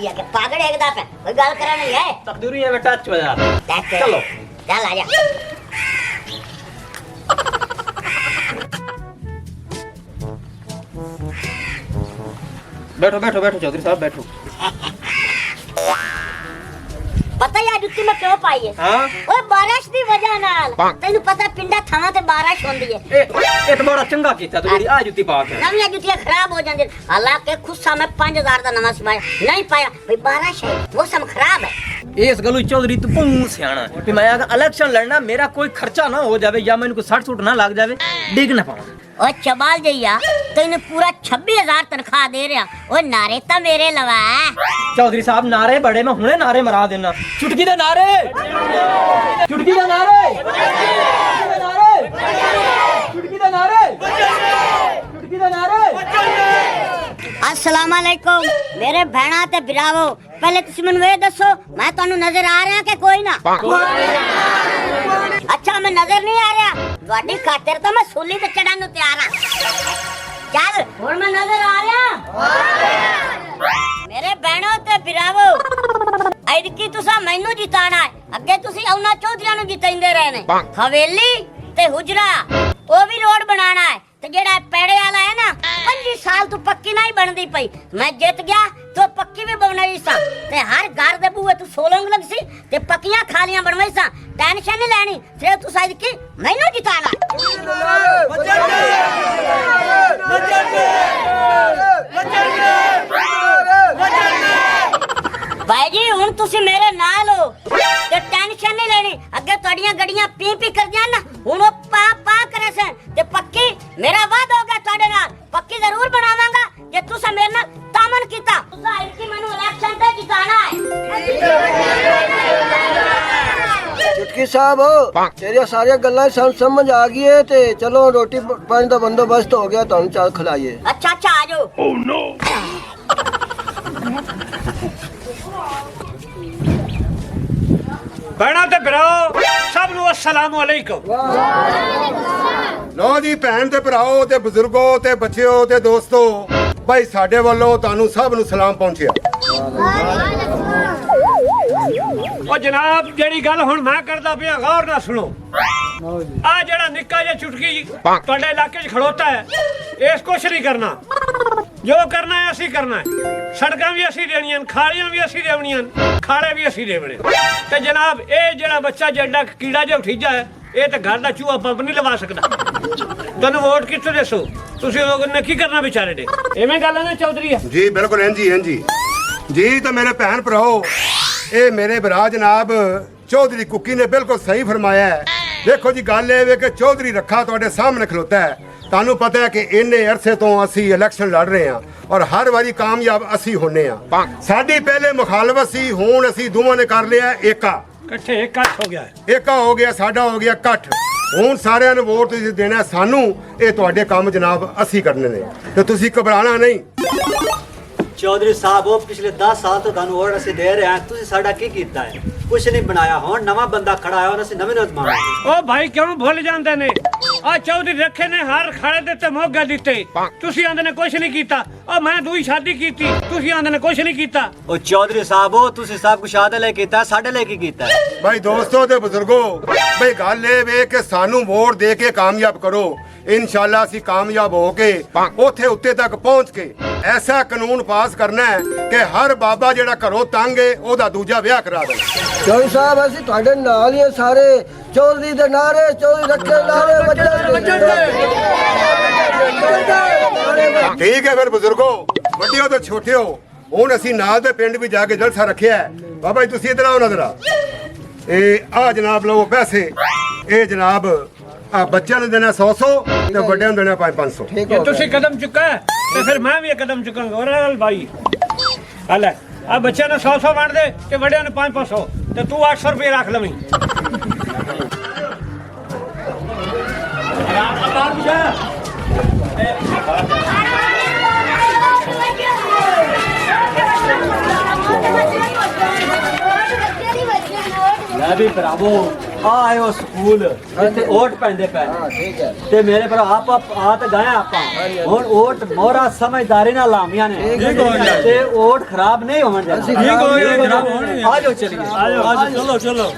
के पागल एकदा पे कोई गल करा नहीं है तकदीरी है बेटा चलो चल आजा बैठो बैठो बैठो चौधरी साहब बैठो। पता है जुत्ती में क्यों पाई है? हां ओए बारिश दी वजह नाल तैनू पता पिंडा थावां ते बारिश होंदी है। ए तो बड़ा चंगा कीता तू जेडी आ जुत्ती पा के नवी जुत्तियां खराब हो जांदी हालांकि खुस्सा में 5000 दा नवा सिवाया नहीं पाया भाई बारिश है मौसम खराब है। इस गलू चौधरी तू पू सियाना कि मैं अगर इलेक्शन लड़ना मेरा कोई खर्चा ना हो जावे या मैंने को सट सुट ना लग जावे डिग ना पाऊं। ओ चबाल जइया तैनू पूरा 26000 तनख्वाह दे रहा ओ नारे ता मेरे लवा चौधरी साहब नारे बड़े मैं हुने नारे मरा देना चुटकी दे नारे चुटकी दे नारे चुटकी दे नारे चुटकी दे नारे। अस्सलाम वालेकुम मेरे भैणा ते भरावो पहले तुसी मैनू ये दसो मैं तुहानू नजर आ रहा कि कोई ना? अच्छा मैं नजर नहीं आ रहा ਤੁਹਾਡੀ ਖਾਤਰ ਤਾਂ ਮੈਂ ਸੂਲੀ ਤੇ ਚੜਨ ਨੂੰ ਤਿਆਰ ਆ। ਚੱਲ ਹੁਣ ਮੈਂ ਨਜ਼ਰ ਆ ਰਿਹਾ ਮੇਰੇ ਭੈਣੋ ਤੇ ਭਰਾਵੋ ਐਦਕੀ ਤੁਸੀਂ ਮੈਨੂੰ ਜਿਤਾਣਾ ਹੈ ਅੱਗੇ ਤੁਸੀਂ ਉਹਨਾਂ ਚੌਧਰੀਆਂ ਨੂੰ ਜਿਤਾਉਂਦੇ ਰਹੇ ਨੇ ਹਵੇਲੀ ਤੇ ਹੁਜਰਾ ਉਹ ਵੀ ਰੋਡ ਬਣਾਉਣਾ ਹੈ ਤੇ ਜਿਹੜਾ ਪੈੜੇ ਵਾਲਾ ਹੈ ਨਾ 25 ਸਾਲ ਤੋਂ ਪੱਕੀ ਨਹੀਂ ਬਣਦੀ ਪਈ ਮੈਂ ਜਿੱਤ ਗਿਆ तो पक्की भी बनवाई सा ते हर घर दे बूहे तू सोलंग लग सी ते पक्कियां खालियां बनवाई सा टेंशन नहीं लेनी फिर तू शायद की मैनू जिताना। भाई जी हुन तुसी मेरे नाल हो ते टेंशन नहीं लेनी अगे तोड़ियां गड़ियां पी पी कर दियां ना हुन ओ पा पा करे से ते पक्की मेरा वादा हो गया तोड़े नाल पक्की जरूर बनावांगा जे तुसा मेरे नाल तामन कीता तुसा इनकी मनु इलेक्शन ते जिताना है। चुटकी साहब तेरी सारी गल्लां समझ आ गई है ते चलो रोटी पानी दा बंदोबस्त हो गया तुहानू चाल खिलाइए। अच्छा अच्छा आ जाओ। Oh no भैणा ते भराओ सब नु अस्सलाम वालेकुम। लो जी भैन ते भराओ ते बुजुर्गो ते बच्चों ते दोस्तों भाई साडे वालों तानू सब नु सलाम पहुंचिया। ओ जनाब जेड़ी गल हुन मैं करदा पिया गौर ना सुनो आ जेड़ा निक्का जिहा चुटकी तुहाडे इलाके च खड़ोता है इस कुछ नहीं करना जो करना है असी करना है सड़कां भी असी देनियां खालियां भी असी देवनियां खाड़े भी असी देवने ते जनाब ए जेड़ा बच्चा जेड़ा कीड़ा जो उठीजा है ये तो घर दा चूहा पंप नहीं लवा सकदा तन्नू वोट कित्थों दसो तुसी लोग ने की करना बेचारे ने एवें गल है ना चौधरी जी बिल्कुल इंजी जी तो मेरे भैन भराओ ये मेरे भरा जनाब चौधरी कुकी ने बिल्कुल सही फरमाया है। देखो जी गल ये कि चौधरी रखा तुहाडे सामने खलोता है तानू पता है कि इन्ने अरसे तो असी इलेक्शन लड़ रहे हैं और हर बारी कामयाब असी होने हैं। साडी पहले मुखालफत सी हुण असी दोवां ने कर लिया एका इकट्ठे इकट्ठ हो गया एका हो गया साडा हो गया इकट्ठ हुण सारिਆਂ ਨੂੰ वोट तुसीं देना सानू ये तुहाडे काम जनाब असी करने ने ते तुसीं घबराना नहीं। चौधरी साहब वो पिछले 10 साल तो थानू वोट असी दे रहे हैं तुसीं साडा की कीता है कुछ नहीं बनाया हुण नवा बंदा खड़ा है और असी नवे नोट मांगांगे। ओ भाई क्यों भूल जांदे ने आ चौधरी रखे ने हर खड़े दे ते मोगे दिते तुसीं आंदे ने कुछ नहीं कीता ओ मैं दूई शादी कीती तुसीं आंदे ने कुछ नहीं कीता। ओ चौधरी साहब वो तुसीं सब कुछ आदे ले कीता साडे ले की कीता है। भाई दोस्तों ते बुजुर्गो भाई गल ये वे कि सानू वोट दे के कामयाब करो इंशाल्लाह असी कामयाब हो के उथे उत्ते तक पहुंच के ऐसा कानून पास करना है कि हर बाबा जेड़ा घरों तंग है ओदा दूजा ब्याह करा दे। चौधरी साहब असी तुहाडे नाल ही हैं सारे चौधरी दे नारे चौधरी रखे नारे ठीक है फिर बुजुर्गो वड्डियो तो छोटे हो हुण असी नाल दे पिंड भी जाके जलसा रखिया है। बाबा जी तुसी इधर आओ नजर आ जनाब लो पैसे ए जनाब आ बच्चों ने देना 100 ते बड़े ने देना 500। ये तुसी कदम चुका है ते फिर मैं भी कदम चुकांगा और भाई हले आ बच्चे ने 100 बांट दे ते बड़े ने 500 ते तू 800 रुपए रख लवी। मैं भी भरावो ਆਇਓ ਸਕੂਲ ਇੱਥੇ ਓਟ ਪੈਂਦੇ ਪੈ ਹਾਂ ਠੀਕ ਹੈ ਤੇ ਮੇਰੇ ਭਰਾ ਆਪ ਆ ਤਾਂ ਗਏ ਆਪਾਂ ਹੁਣ ਓਟ ਮੋਹਰਾ ਸਮਝਦਾਰੀ ਨਾਲ ਲਾਮੀਆਂ ਨੇ ਠੀਕ ਹੋ ਗਿਆ। ਤੇ ਓਟ ਖਰਾਬ ਨਹੀਂ ਹੋਣ ਦੇਣਾ ਅਸੀਂ ਖਰਾਬ ਨਹੀਂ ਹੋਣ ਦੇਣਾ। ਆ ਜਾਓ ਚਲੀਏ ਆਜੋ ਚਲੋ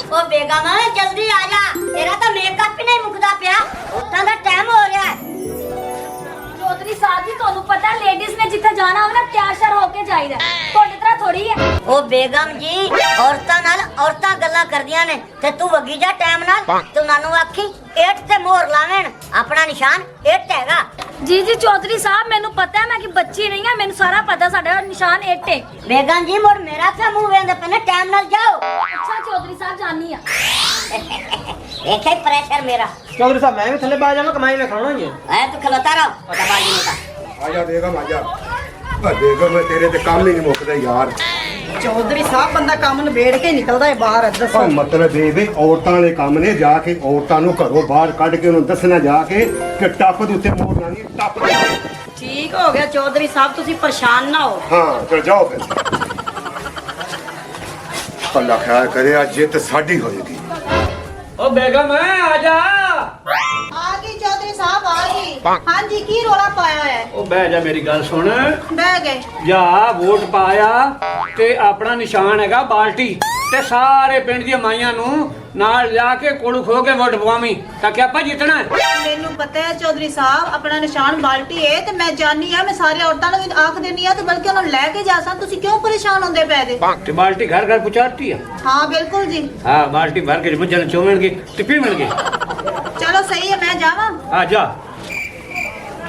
ओ बेगम जल्दी आ जा तेरा तो मेकअप ही नहीं मुकदा पिया उतना दा टाइम हो रहा है ਚੌਧਰੀ ਸਾਹਿਬ ਜੀ ਤੁਹਾਨੂੰ ਪਤਾ ਲੇਡੀਜ਼ ਨੇ ਜਿੱਥੇ ਜਾਣਾ ਹੋਵੇ ਨਾ ਤਿਆਰ ਸ਼ਰ ਹੋ ਕੇ ਜਾਈਦਾ ਤੁਹਾਡੀ ਤਰ੍ਹਾਂ ਥੋੜੀ ਹੈ ओ बेगम जी औरतां गल्ला करदियां ने ते तू वगी जा टाइम नाल तू नानू आखी 8 ते मोहर लावेन अपना निशान 8 हैगा ਜੀ ਜੀ ਚੌਧਰੀ ਸਾਹਿਬ ਮੈਨੂੰ ਪਤਾ ਹੈ ਮੈਂ ਕਿ ਬੱਚੀ ਨਹੀਂ ਹਾਂ ਮੈਨੂੰ ਸਾਰਾ ਪਤਾ ਸਾਡਾ ਨਿਸ਼ਾਨ 8 ਹੈ बेगम जी मोर मेरा क्या मुंह वेंदे पने टाइम नाल जाओ ਅੱਛਾ ਚੌਧਰੀ ਸਾਹਿਬ ਜਾਨੀ ਆ देखे प्रेशर मेरा चौधरी साहब मैं भी थले बाज जाऊंगा कमाई में खाना ये है तू खलोता रहो दबाजी नहीं का ਆ ਜਾ ਬੇਗਮ ਆ ਜਾ ਆ ਬੇਗਮ ਤੇਰੇ ਤੇ ਕੰਮ ਹੀ ਨਹੀਂ ਮੁੱਕਦਾ ਯਾਰ ਚੌਧਰੀ ਸਾਹਿਬ ਬੰਦਾ ਕੰਮ ਨਿਬੇੜ ਕੇ ਨਿਕਲਦਾ ਹੈ ਬਾਹਰ ਦੱਸੋ ਉਹ ਮਤਲਬ ਇਹ ਵੀ ਔਰਤਾਂ ਵਾਲੇ ਕੰਮ ਨੇ ਜਾ ਕੇ ਔਰਤਾਂ ਨੂੰ ਘਰੋਂ ਬਾਹਰ ਕੱਢ ਕੇ ਉਹਨੂੰ ਦੱਸਣਾ ਜਾ ਕੇ ਕਿ ਟੱਪ ਦੇ ਉੱਤੇ ਮੋੜ ਲਾਣੀ ਟੱਪ ਦੇ ਉੱਤੇ। ਠੀਕ ਹੋ ਗਿਆ ਚੌਧਰੀ ਸਾਹਿਬ ਤੁਸੀਂ ਪਰੇਸ਼ਾਨ ਨਾ ਹੋ ਹਾਂ ਚਲ ਜਾਓ ਫਿਰ ਅੱਲਾ ਖੈਰ ਕਰੇ ਅੱਜ ਜਿੱਤ ਸਾਡੀ ਹੋਏਗੀ ਓ ਬੇਗਮ ਆ ਜਾ ਆ ਗਈ ਚੌਧਰੀ ਸਾਹਿਬ ਆ ਗਈ ਹਾਂਜੀ ਕੀ ਰੋਲਾ ਪਾਇਆ ਹੈ ਉਹ ਬਹਿ ਜਾ ਮੇਰੀ ਗੱਲ ਸੁਣ ਬਹਿ ਗਏ ਜਾ ਵੋਟ ਪਾਇਆ ਤੇ ਆਪਣਾ ਨਿਸ਼ਾਨ ਹੈਗਾ ਬਾਲਟੀ ਤੇ ਸਾਰੇ ਪਿੰਡ ਦੀਆਂ ਮਾਈਆਂ ਨੂੰ ਨਾਲ ਜਾ ਕੇ ਕੋਲ ਖੋ ਕੇ ਵੋਟ ਪਵਾਵੀਂ ਤਾਂ ਕਿ ਆਪਾਂ ਜਿੱਤਣਾ ਹੈ। ਮੈਨੂੰ ਪਤਾ ਹੈ ਚੌਧਰੀ ਸਾਹਿਬ ਆਪਣਾ ਨਿਸ਼ਾਨ ਬਾਲਟੀ ਹੈ ਤੇ ਮੈਂ ਜਾਣੀ ਆ ਮੈਂ ਸਾਰੇ ਔਰਤਾਂ ਨੂੰ ਵੀ ਆਖ ਦੇਣੀ ਆ ਤੇ ਬਲਕਿ ਉਹਨਾਂ ਨੂੰ ਲੈ ਕੇ ਜਾ ਸਾਂ ਤੁਸੀਂ ਕਿਉਂ ਪਰੇਸ਼ਾਨ ਹੁੰਦੇ ਪਏ ਦੇ ਤੇ ਬਾਲਟੀ ਘਰ ਘਰ ਪਹੁੰਚਾਤੀ ਹੈ ਹਾਂ ਬਿਲਕੁਲ ਜੀ ਹਾਂ ਬਾਲਟੀ ਭਰ ਕੇ ਮੁੰਜੇ ਨੂੰ ਚੋਵਣਗੇ ਤੇ ਪੀਵਣਗੇ ਚਲੋ ਸਹੀ ਹੈ ਮੈਂ ਜਾਵਾਂ ਆ ਜਾ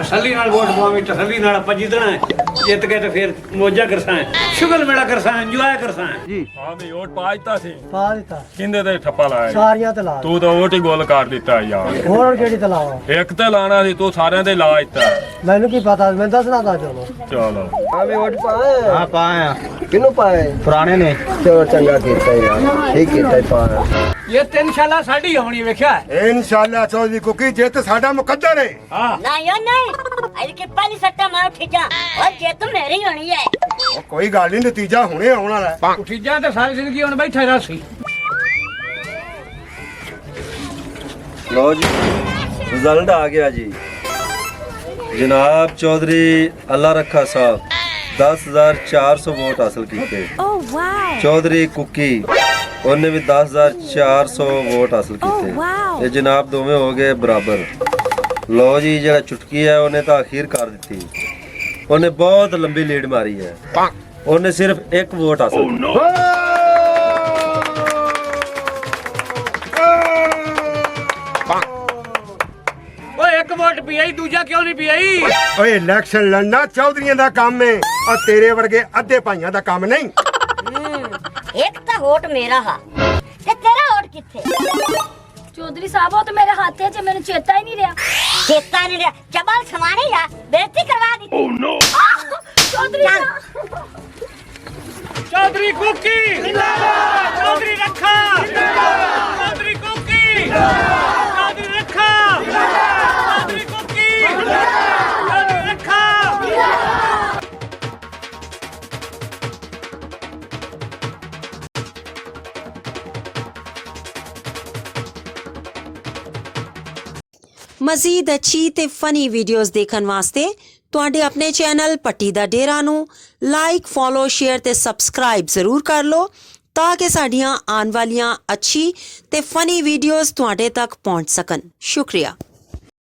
ਤਸੱਲੀ ਨਾਲ ਵੋਟ ਪਵਾਵੀਂ ਤਸੱਲੀ ਨਾਲ ਆਪਾਂ ਜਿੱਤਣਾ ਹੈ ਜਿੱਤ ਕੇ ਤੇ ਫਿਰ ਮੋਜਾ ਕਰਸਾਂ ਸ਼ੁਗਲ ਮੇਲਾ ਕਰਸਾਂ ਇੰਜੋਏ ਕਰਸਾਂ ਹਾਂ ਵੀ ਵੋਟ ਪਾ ਦਿੱਤਾ ਸੀ ਪਾ ਦਿੱਤਾ ਕਿੰਦੇ ਤੇ ਠੱਪਾ ਲਾਇਆ ਸਾਰੀਆਂ ਤੇ ਲਾ ਤੂੰ ਤਾਂ ਵੋਟ ਹੀ ਗੋਲ ਕਰ ਦਿੱਤਾ ਯਾਰ ਹੋਰ ਕਿਹੜੀ ਤੇ ਲਾਵਾਂ ਇੱਕ ਤੇ ਲਾਣਾ ਸੀ ਤੂੰ ਸਾਰਿਆਂ ਤੇ ਲਾ ਦਿੱਤਾ ਮੈਨੂੰ ਕੀ ਪਤਾ ਮੈਂ ਦੱਸਣਾ ਤਾਂ ਚਲੋ ਚਲੋ ਹਾਂ ਵੀ ਵੋਟ ਪਾਏ हाँ पाया ਕਿਹਨੂੰ ਪਾਏ पुराने ने ਚਲੋ ਚੰਗਾ ਕੀਤਾ ਯਾਰ ਠੀਕ ਕੀਤਾ ਪਾਇਆ ਇਹ ਤੇ ਇਨਸ਼ਾਅੱਲਾ ਸਾਡੀ ਹੋਣੀ ਵੇਖਿਆ ਇਨਸ਼ਾਅੱਲਾ ਚੌਧਰੀ ਕੁਕੀ ਜਿੱਤ ਸਾਡਾ ਮੁਕੱਦਰ ਹੈ ਹਾਂ नहीं हो नहीं आज के पहली सट्टा मार उठी जा और ये तो मेरी होनी है ਉਹ ਕੋਈ ਗੱਲ ਨਹੀਂ ਨਤੀਜਾ ਹੁਣੇ ਆਉਣ ਵਾਲਾ ਹੈ ਉਠੀਜਾਂ ਤੇ ਸਾਰੀ ਜ਼ਿੰਦਗੀ ਹੁਣ ਬੈਠਾ ਰਹਾ ਸੀ लो जी रिजल्ट आ गया जी जनाब चौधरी अल्लाह रखा साहब 10,400 वोट हासिल किए चौधरी कुकी उन्हें भी 10,400 वोट हासिल किए ये जनाब दोवें हो गए बराबर लो जी जरा चुटकी है उन्हें तो आखिर कर दी उन्हें बहुत लंबी लीड मारी है उन्हें सिर्फ एक वोट हासिल ਓਏ ਇੱਕ ਵੋਟ ਪੀਆਈ ਦੂਜਾ ਕਿਉਂ ਨਹੀਂ ਪੀਆਈ ਓਏ ਇਲੈਕਸ਼ਨ ਲੜਨਾ ਚੌਧਰੀਆਂ ਦਾ ਕੰਮ ਹੈ ਆ ਤੇਰੇ ਵਰਗੇ ਅੱਧੇ ਭਾਈਆਂ ਦਾ ਕੰਮ ਨਹੀਂ एक तो वोट मेरा हा ते तेरा वोट किथे ਚੌਧਰੀ ਸਾਹਿਬ ਉਹ ਤਾਂ ਮੇਰੇ ਹੱਥ 'ਚ ਮੈਨੂੰ ਚੇਤਾ ਹੀ ਨਹੀਂ ਰਿਹਾ चेता नहीं रहा चबल समाने या बेइज्जती करवा दी ओह नो ਚੌਧਰੀ चल ਸਾਹਿਬ ਚੌਧਰੀ ਕੁੱਕੀ ਜਿੰਦਾਬਾਦ ਚੌਧਰੀ ਰੱਖਾ ਜਿੰਦਾਬਾਦ ਚੌਧਰੀ ਕੁੱਕੀ ਚੌਧਰੀ ਰੱਖਾ ਚੌਧਰੀ ਕੁੱਕੀ ਚੌਧਰੀ ਰੱਖਾ ਮਜ਼ੀਦ ਅੱਛੀ ਤੇ ਫਨੀ ਵੀਡੀਓਜ਼ ਦੇਖਣ ਵਾਸਤੇ ਤੁਹਾਡੇ ਆਪਣੇ ਚੈਨਲ ਪੱਟੀ ਦਾ ਡੇਰਾ ਨੂੰ ਲਾਈਕ ਫੋਲੋ ਸ਼ੇਅਰ ਤੇ ਸਬਸਕ੍ਰਾਈਬ ਜ਼ਰੂਰ ਕਰ ਲਓ ਤਾਂ ਕਿ ਸਾਡੀਆਂ ਆਉਣ ਵਾਲੀਆਂ ਅੱਛੀ ਤੇ ਫਨੀ ਵੀਡੀਓਜ਼ ਤੁਹਾਡੇ ਤੱਕ ਪਹੁੰਚ ਸਕਣ ਸ਼ੁਕਰੀਆ।